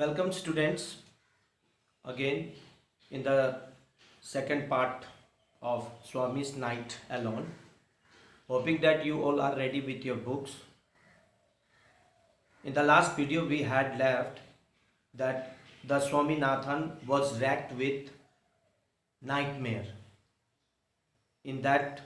Welcome students again in the second part of Swami's Night Alone. Hoping that you all are ready with your books. In the last video we had left that the Swaminathan was racked with nightmare. In that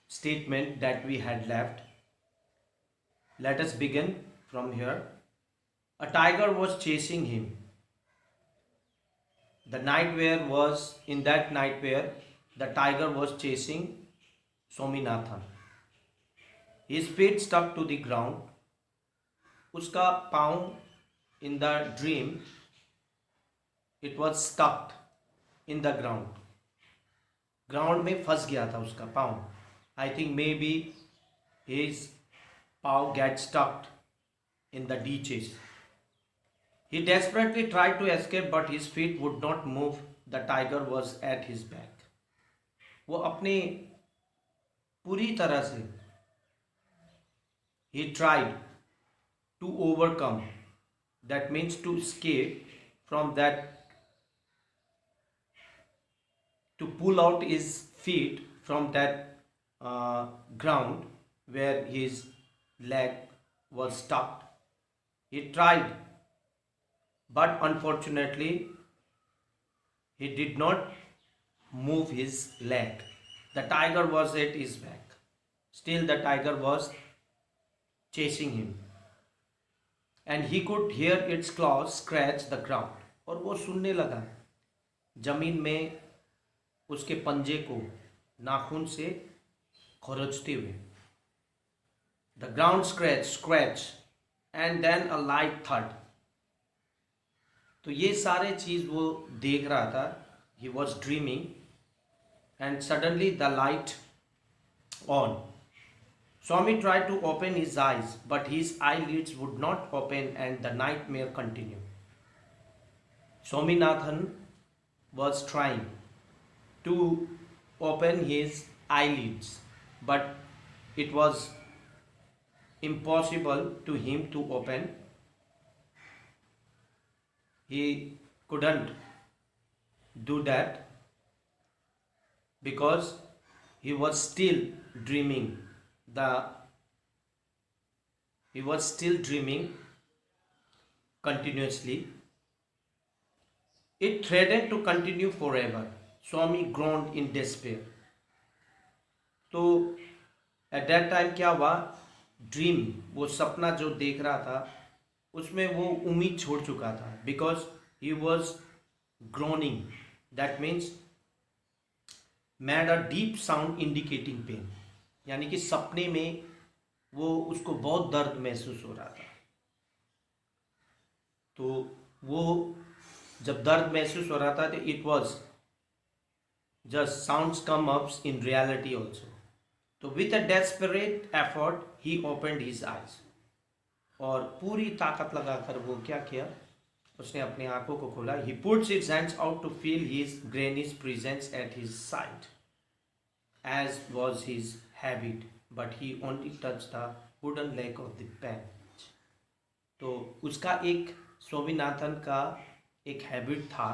statement that we had left, let us begin from here. A tiger was chasing him. The nightmare, the tiger was chasing Swaminathan. His feet stuck to the ground. उसका पाँव in the dream, it was stuck in the ground. Ground में फंस गया था उसका पाँव. I think maybe his paw get stuck in the ditches. He desperately tried to escape, but his feet would not move. The tiger was at his back. वो अपने पूरी तरह से he tried to overcome. That means to escape from that, to pull out his feet from that ground where his leg was stuck. He tried, but unfortunately he did not move his leg. The tiger was at his back. Still the tiger was chasing him, and he could hear its claws scratch the ground. और वो सुनने लगा जमीन में उसके पंजे को नाखून से खुरचते हुए. The ground scratch and then a light thud. तो ये सारे चीज वो देख रहा था. He was dreaming and suddenly the light on. Swami tried to open his eyes, but his eyelids would not open and the nightmare continued. Swaminathan was trying to open his eyelids, but it was impossible to him to open. He couldn't do that because he was still dreaming. He was still dreaming continuously. It threatened to continue forever. Swami groaned in despair. तो at that time क्या हुआ? Dream, वो सपना जो देख रहा था उसमें वो उम्मीद छोड़ चुका था. Because he was groaning. That means made a deep sound indicating pain. यानी कि सपने में वो उसको बहुत दर्द महसूस हो रहा था. तो वो जब दर्द महसूस हो रहा था तो it was just sounds come ups in reality also. तो with a desperate effort he opened his eyes. और पूरी ताकत लगाकर वो क्या किया, उसने अपनी आंखों को खोला. He puts his hands out to feel his granny's presence at his side as was his habit, but he only touched the wooden leg of the bench. तो उसका एक स्वामीनाथन का एक हैबिट था.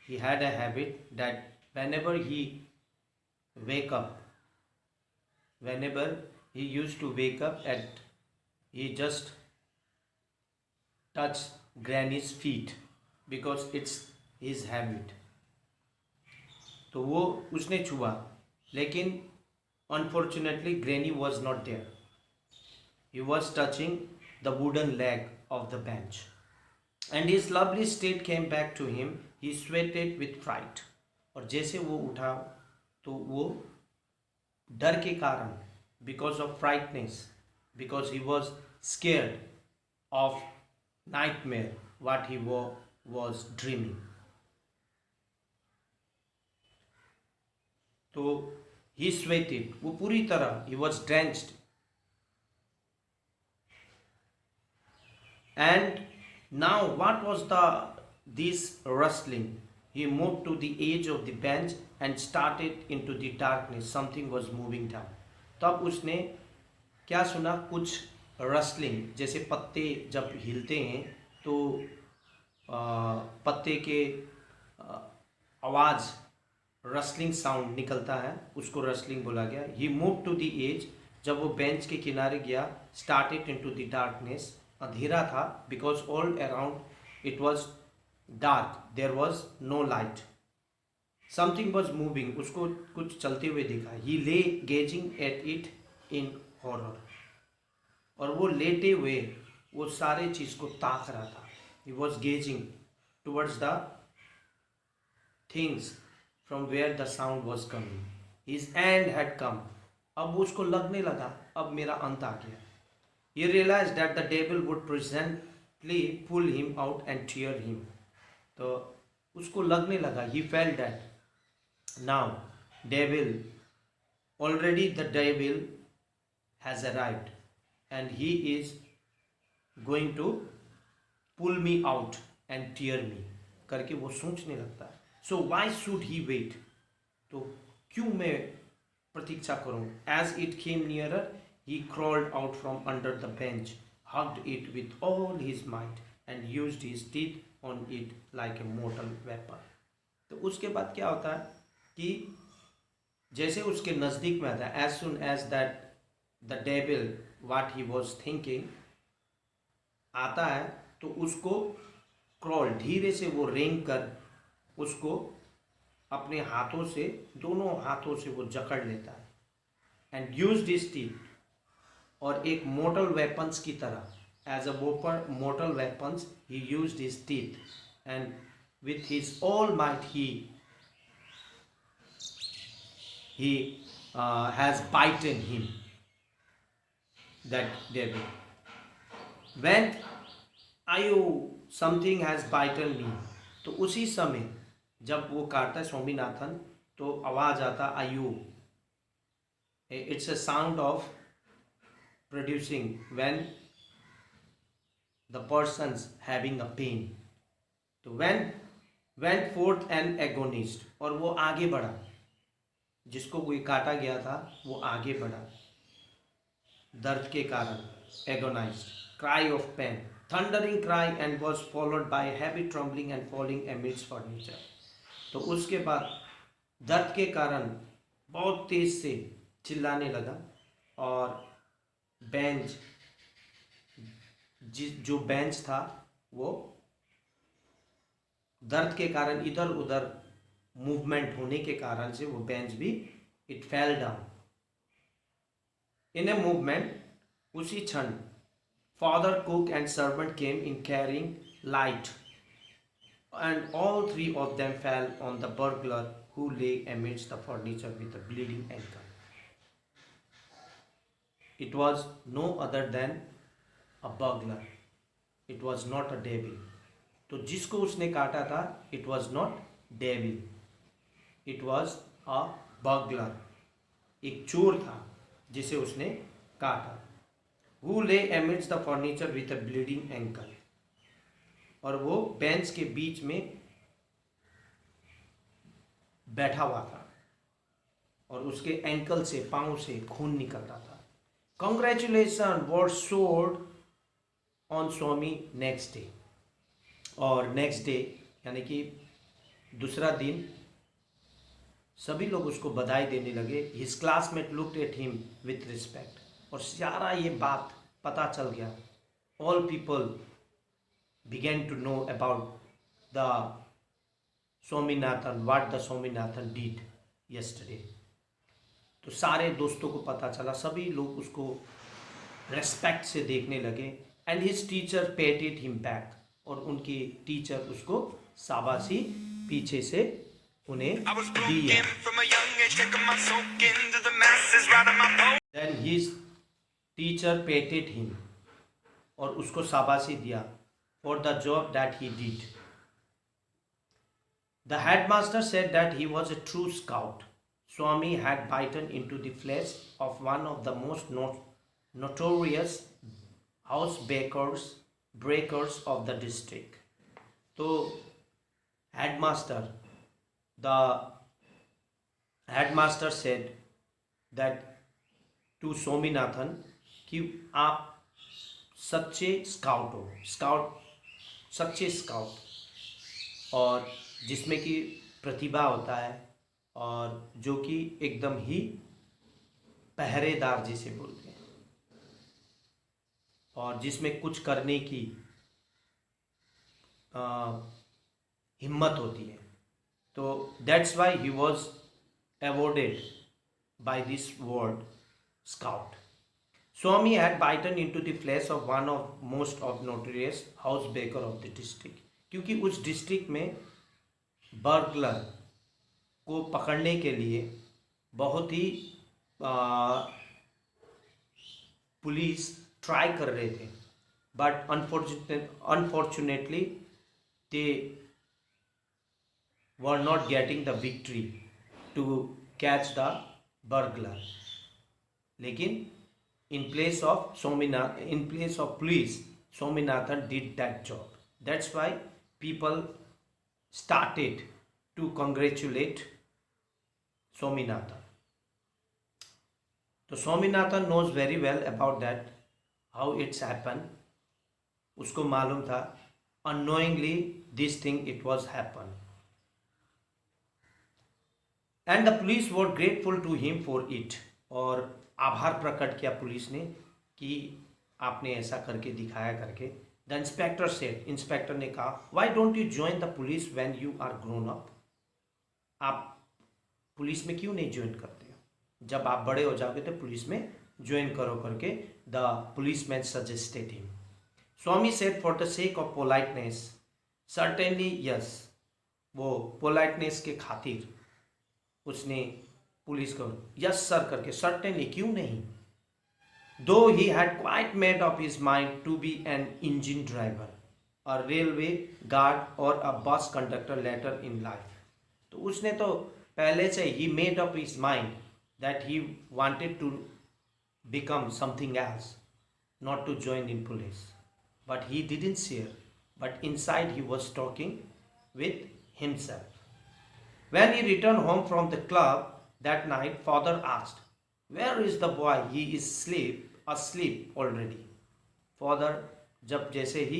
he had a habit that whenever he used to wake up at, he just touch granny's feet because it's his habit. तो वो उसने छुआ, लेकिन unfortunately granny was not there. He was touching the wooden leg of the bench and his lovely state came back to him. He sweated with fright. और जैसे वो उठा तो वो डर के कारण, because of frightness, because he was scared of nightmare what he was dreaming. तो he sweated, वो पूरी तरह, he was drenched. And now what was this rustling? He moved to the edge of the bench and started into the darkness. Something was moving down. तब उसने क्या सुना? कुछ रस्लिंग, जैसे पत्ते जब हिलते हैं तो पत्ते के आ, आवाज़, रस्लिंग साउंड निकलता है, उसको रस्लिंग बोला गया। He move to the edge, जब वो बेंच के किनारे गया, started into the darkness, अंधेरा था, because all around it was dark, there was no light. Something was moving, उसको कुछ चलते हुए दिखा। He lay gazing at it in horror, और वो लेटे हुए वो सारे चीज़ को ताक रहा था। He was gazing towards the things from where the sound was coming. His end had come, अब उसको लगने लगा अब मेरा अंत आ गया। He realized that the devil would presently pull him out and tear him. तो उसको लगने लगा, he felt that now the devil has arrived and he is going to pull me out and tear me करके वो सोचने लगता है। So why should he wait? तो क्यों मैं प्रतीक्षा करूं? As it came nearer, he crawled out from under the bench, hugged it with all his might, and used his teeth on it like a mortal weapon. तो उसके बाद क्या होता है कि जैसे उसके नज़दीक में आता है, as soon as that the devil what he was thinking आता है, तो उसको क्रॉल, धीरे से वो रेंग कर उसको अपने हाथों से, दोनों हाथों से वो जकड़ लेता है, एंड यूज्ड हिज टीथ, और एक मोर्टल वेपन्स की तरह, as a mortal weapons he used his teeth, and with his all might he has bitten him, that devil. When ayu something has bitten me, तो उसी समय जब वो काटता है स्वामीनाथन, तो आवाज आता आयु, it's a sound of producing when the person's having a pain. तो went forth an agonist, और वो आगे बढ़ा, जिसको कोई काटा गया था वो आगे बढ़ा दर्द के कारण, agonized, cry of pain, thundering cry, and was followed by heavy trembling and falling amidst furniture. तो उसके बाद दर्द के कारण बहुत तेज से चिल्लाने लगा, और बेंच, जो बेंच था वो दर्द के कारण इधर उधर मूवमेंट होने के कारण से वो बेंच भी it fell down in a movement. उसी क्षण father, cook and servant came in carrying light, and all three of them fell on the burglar who lay amidst the furniture with a bleeding ankle. It was no other than a burglar. It was not a devil. तो जिसको उसने काटा था, it was not devil. It was a burglar. एक चोर था जिसे उसने काटा। Who lay amidst the furniture with a bleeding ankle. और वो बेंच के बीच में बैठा हुआ था, और उसके एंकल से, पांव से खून निकल रहा था। Congratulations was showed on Swami next day. और नेक्स्ट डे यानी कि दूसरा दिन सभी लोग उसको बधाई देने लगे। His classmate looked at him with respect, और सारा ये बात पता चल गया। All people began to know about the Swaminathan, what the Swaminathan did yesterday. तो सारे दोस्तों को पता चला, सभी लोग उसको रेस्पेक्ट से देखने लगे। And his teacher patted him back, और उनकी टीचर उसको शाबाशी पीछे से उन्हें दिया। Then his teacher patted him, और उसको शाबाशी दिया for the job that he did. The headmaster said that he was a true scout. Swami had bitten into the flesh of one of the most notorious breakers of the district. तो the headmaster said that to Swaminathan कि आप सच्चे scout हो, scout, सच्चे scout, और जिसमें कि प्रतिभा होता है और जो कि एकदम ही पहरेदार जिसे बोलते हैं, और जिसमें कुछ करने की हिम्मत होती है। तो that's why he was awarded by this world scout. Swami had bitten into the flesh of one of most of notorious housebreaker of the district. क्योंकि उस डिस्ट्रिक्ट में बर्गलर को पकड़ने के लिए बहुत ही पुलिस ट्राई कर रहे थे, but unfortunately they were not getting the victory to catch the burglar. लेकिन in place of police, Swaminathan did that job. That's why people started to congratulate Swaminathan. So Swaminathan knows very well about that, how it's happened. उसको मालूम था, unknowingly this thing it was happened, and the police were grateful to him for it. और आभार प्रकट किया police ने कि आपने ऐसा करके दिखाया करके। द इंस्पेक्टर सेड, इंस्पेक्टर ने कहा, why don't you join the police when you are grown up? आप पुलिस में क्यों नहीं ज्वाइन करते हो? जब आप बड़े हो जाओगे तो पुलिस में ज्वाइन करो करके the police man suggested him. Swami said, for the sake of politeness, certainly yes. वो पोलाइटनेस के खातिर उसने पुलिस को यस सर करके, सर्टेनली क्यों नहीं, though he had quite made of his mind to be an engine driver, a railway guard और a bus conductor letter in life. तो उसने तो पहले से ही made up his mind that he wanted to become something else, not to join in police, but he didn't share, but inside he was talking with himself. When he returned home from the club that night, father asked, where is the boy? He is asleep already. Father जब जैसे ही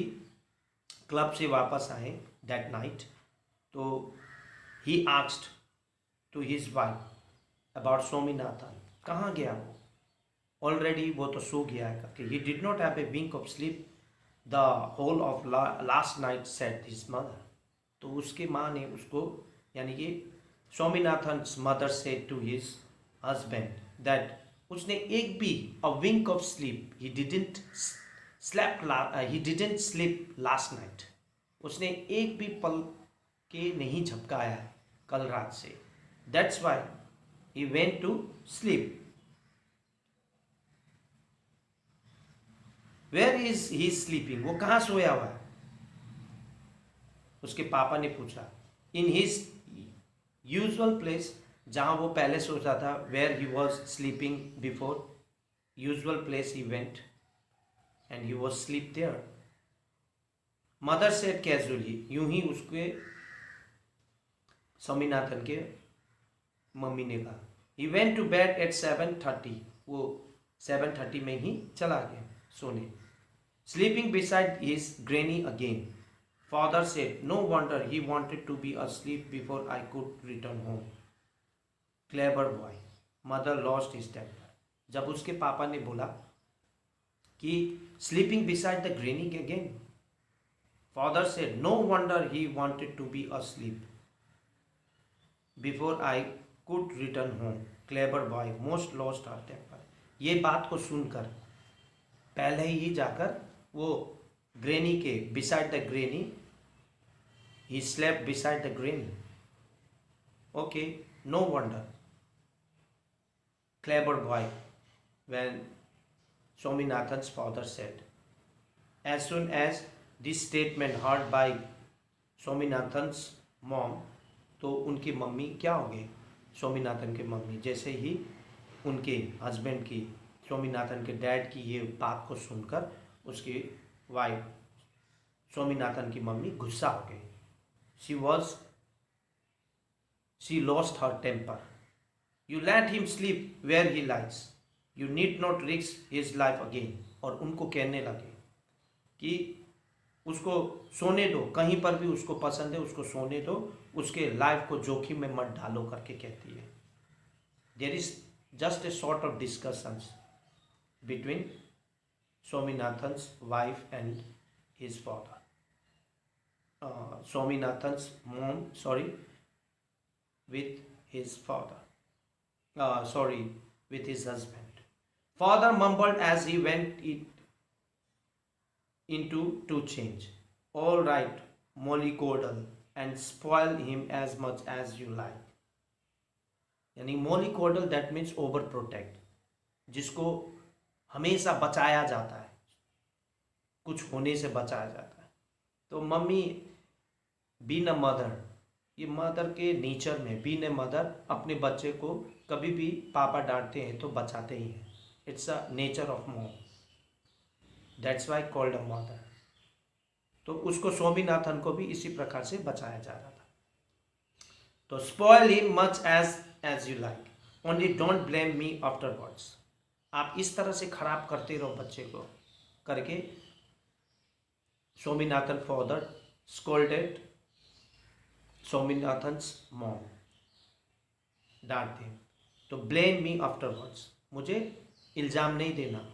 club से वापस आए that night, तो he asked to his wife about Swaminathan. कहाँ गया वो? Already वो तो सो गया है करके। He did not have a wink of sleep the whole of last night, said his mother. तो उसके माँ ने उसको, यानी कि Swaminathan's mother said to his husband that उसने एक भी a wink of sleep, he didn't sleep last night, उसने एक भी पल के नहीं झपकाया कल रात से। That's why he went to sleep. Where is he sleeping? वो कहाँ सोया हुआ है? उसके पापा ने पूछा। इन हिज यूजुअल प्लेस, जहाँ वो पहले सोता था, where he was sleeping before, usual place he went and he was sleep there. Mother said casually, यूं ही उसके स्वामीनाथन के मम्मी ने कहा। He went to bed at 7:30, वो 7:30 में ही चला गया सोने। Sleeping beside his granny again, father said, no wonder he wanted to be asleep before I could return home. Clever boy. Mother lost his temper. जब उसके पापा ने बोला कि sleeping beside the granny again, father said, no wonder he wanted to be asleep before I could return home. Clever boy most lost her temper. ये बात को सुनकर पहले ही जाकर वो ग्रेनी के beside the granny, he slept beside the granny. Okay, no wonder. Clever boy, when Swaminathan's father said. As soon as this statement heard by Swaminathan's mom, तो उनकी मम्मी क्या हो गई? स्वामीनाथन के मम्मी जैसे ही उनके हस्बैंड की, स्वामीनाथन के डैड की ये बात को सुनकर उसकी वाइफ स्वामीनाथन की मम्मी गुस्सा हो गई। She lost her temper. You let him sleep where he likes. You need not risk his life again. और उनको कहने लगे कि उसको सोने दो, कहीं पर भी उसको पसंद है उसको सोने दो, उसके लाइफ को जोखिम में मत डालो करके कहती है. There is just a sort of discussions between Swaminathan's wife and his father. Swaminathan's mom, with his father. With his husband. Father mumbled as he went into to change. All right, mollycoddle and spoil him as much as you like. यानी mollycoddle that means overprotect, जिसको हमेशा बचाया जाता है, कुछ होने से बचाया जाता है. तो मम्मी बीन अ मदर, ये मदर के नेचर में, बीन ए मदर अपने बच्चे को कभी भी पापा डांटते हैं तो बचाते ही हैं. It's a nature of mom, that's why called a mother. तो उसको स्वामीनाथन को भी इसी प्रकार से बचाया जा रहा था. तो spoil him much as you like, only don't blame me afterwards. आप इस तरह से खराब करते रहो बच्चे को करके स्वामीनाथन फादर स्कोल्डेड स्वामीनाथन्स मॉम, डांटते. तो ब्लेम मी आफ्टरवर्ड्स, मुझे इल्ज़ाम नहीं देना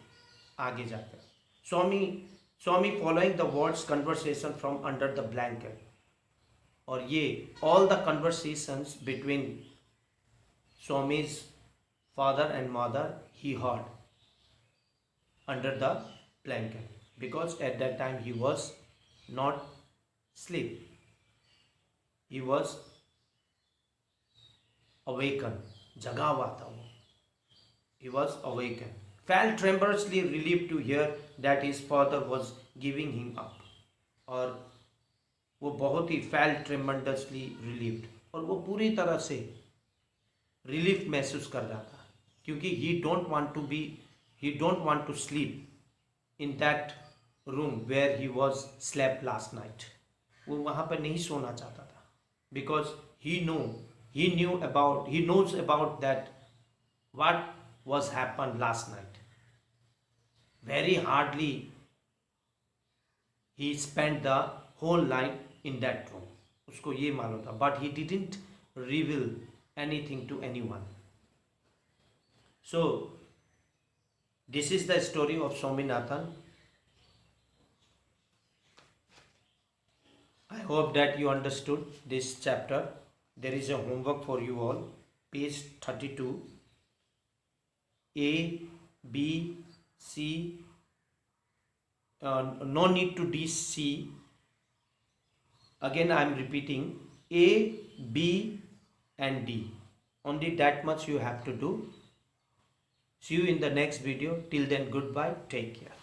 आगे जाकर. Swami following the words conversation from under the blanket. और ये all the conversations between Swami's father and mother he heard under the blanket, because at that time he was not asleep, he was awakened, jaga hua tha wo, he was awakened, felt tremulously relieved to hear that his father was giving him up. और वो बहुत ही felt tremendously relieved, और वो पूरी तरह से relief महसूस कर रहा था, क्योंकि he don't want to sleep in that room where he was slept last night. वो वहाँ पर नहीं सोना चाहता था, because he knows about that what was happened last night. Very hardly he spent the whole night in that room. उसको ये मालूम था, but he didn't reveal anything to anyone. So this is the story of Swaminathan. I hope that you understood this chapter. There is a homework for you all, page 32, A, B, C, no need to D, C. Again I am repeating, A, B and D. Only that much you have to do. See you in the next video. Till then, goodbye. Take care.